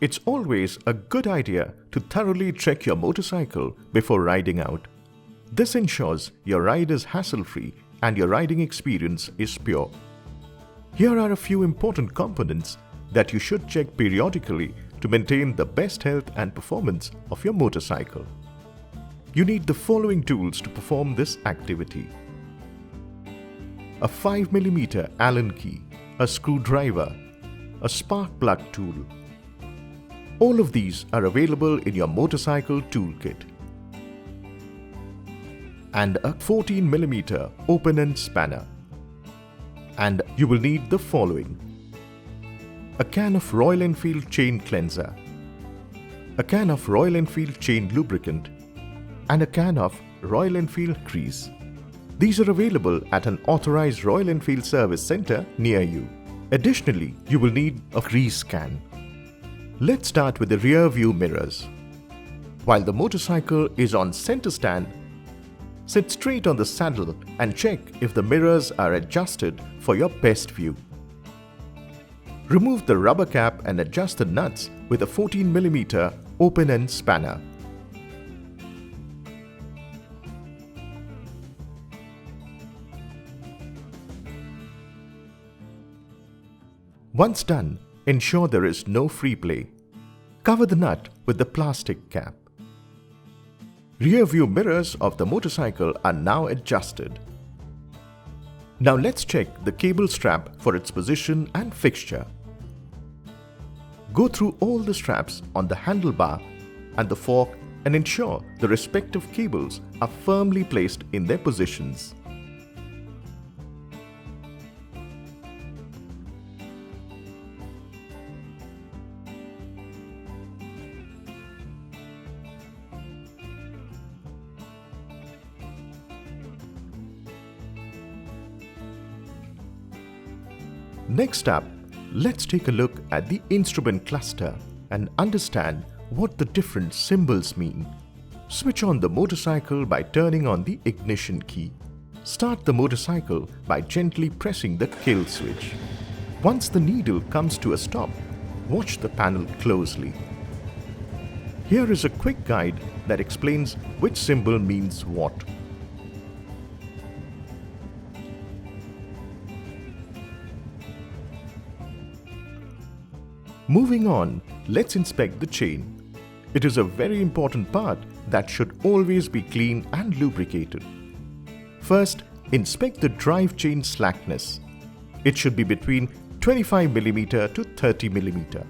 It's always a good idea to thoroughly check your motorcycle before riding out. This ensures your ride is hassle-free and your riding experience is pure. Here are a few important components that you should check periodically to maintain the best health and performance of your motorcycle. You need the following tools to perform this activity: a 5mm Allen key, a screwdriver, a spark plug tool. All of these are available in your motorcycle toolkit. And a 14mm open-end spanner. And you will need the following: a can of Royal Enfield chain cleanser, a can of Royal Enfield chain lubricant, and a can of Royal Enfield grease. These are available at an authorized Royal Enfield service center near you. Additionally, you will need a grease can. Let's start with the rear view mirrors. While the motorcycle is on center stand, sit straight on the saddle and check if the mirrors are adjusted for your best view. Remove the rubber cap and adjust the nuts with a 14mm open-end spanner. Once done, ensure there is no free play. Cover the nut with the plastic cap. Rear view mirrors of the motorcycle are now adjusted. Now let's check the cable strap for its position and fixture. Go through all the straps on the handlebar and the fork and ensure the respective cables are firmly placed in their positions. Next up, let's take a look at the instrument cluster and understand what the different symbols mean. Switch on the motorcycle by turning on the ignition key. Start the motorcycle by gently pressing the kill switch. Once the needle comes to a stop, watch the panel closely. Here is a quick guide that explains which symbol means what. Moving on, let's inspect the chain. It is a very important part that should always be clean and lubricated. First, inspect the drive chain slackness. It should be between 25mm to 30mm.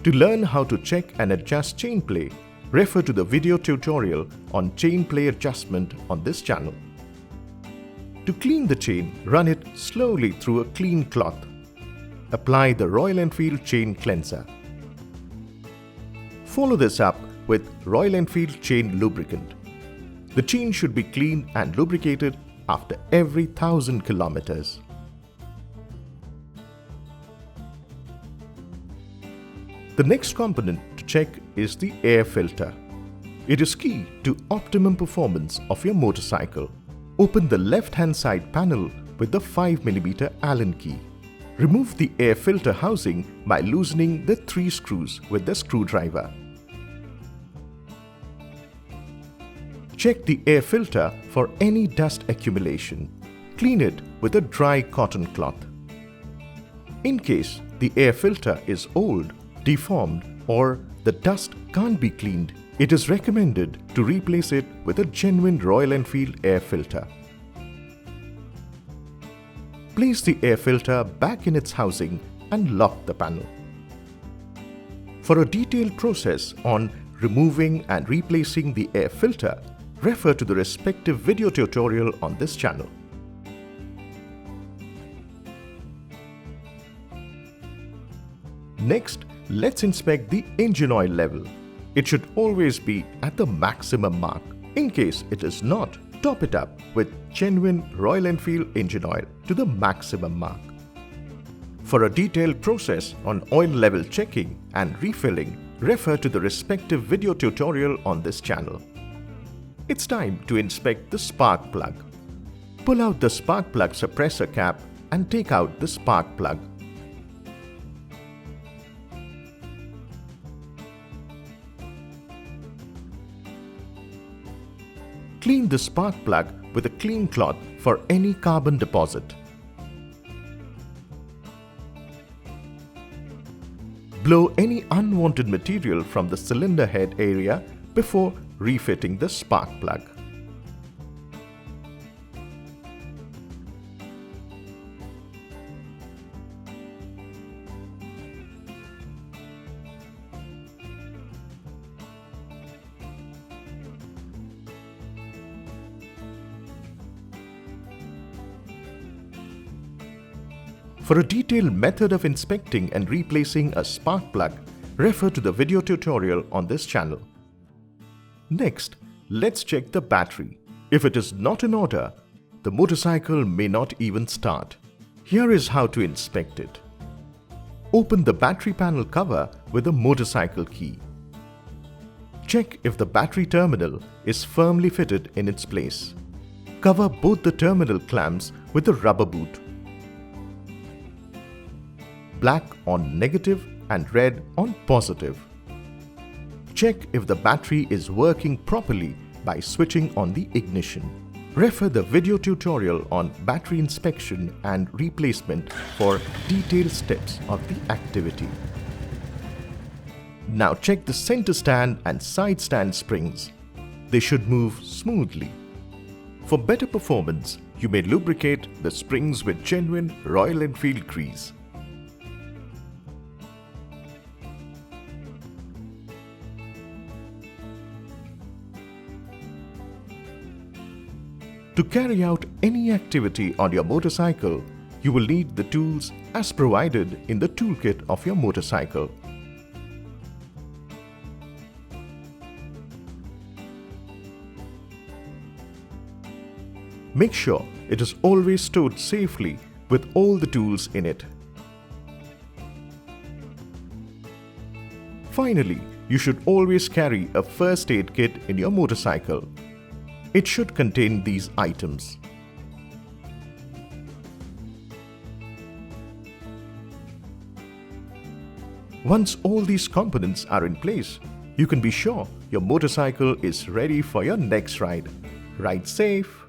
To learn how to check and adjust chain play, refer to the video tutorial on chain play adjustment on this channel. To clean the chain, run it slowly through a clean cloth. Apply the Royal Enfield chain cleanser. Follow this up with Royal Enfield chain lubricant. The chain should be cleaned and lubricated after every 1000 kilometers. The next component to check is the air filter. It is key to optimum performance of your motorcycle. Open the left-hand side panel with the 5mm Allen key. Remove the air filter housing by loosening the 3 screws with the screwdriver. Check the air filter for any dust accumulation. Clean it with a dry cotton cloth. In case the air filter is old, deformed, or the dust can't be cleaned, it is recommended to replace it with a genuine Royal Enfield air filter. Place the air filter back in its housing and lock the panel. For a detailed process on removing and replacing the air filter, refer to the respective video tutorial on this channel. Next, let's inspect the engine oil level. It should always be at the maximum mark. In case it is not, top it up with genuine Royal Enfield engine oil to the maximum mark. For a detailed process on oil level checking and refilling, refer to the respective video tutorial on this channel. It's time to inspect the spark plug. Pull out the spark plug suppressor cap and take out the spark plug. Clean the spark plug with a clean cloth for any carbon deposit. Blow any unwanted material from the cylinder head area before refitting the spark plug. For a detailed method of inspecting and replacing a spark plug, refer to the video tutorial on this channel. Next, let's check the battery. If it is not in order, the motorcycle may not even start. Here is how to inspect it. Open the battery panel cover with a motorcycle key. Check if the battery terminal is firmly fitted in its place. Cover both the terminal clamps with a rubber boot. Black on negative and red on positive. Check if the battery is working properly by switching on the ignition. Refer the video tutorial on battery inspection and replacement for detailed steps of the activity. Now check the center stand and side stand springs. They should move smoothly. For better performance, you may lubricate the springs with genuine Royal Enfield grease. To carry out any activity on your motorcycle, you will need the tools as provided in the toolkit of your motorcycle. Make sure it is always stored safely with all the tools in it. Finally, you should always carry a first aid kit in your motorcycle. It should contain these items. Once all these components are in place, you can be sure your motorcycle is ready for your next ride. Ride safe.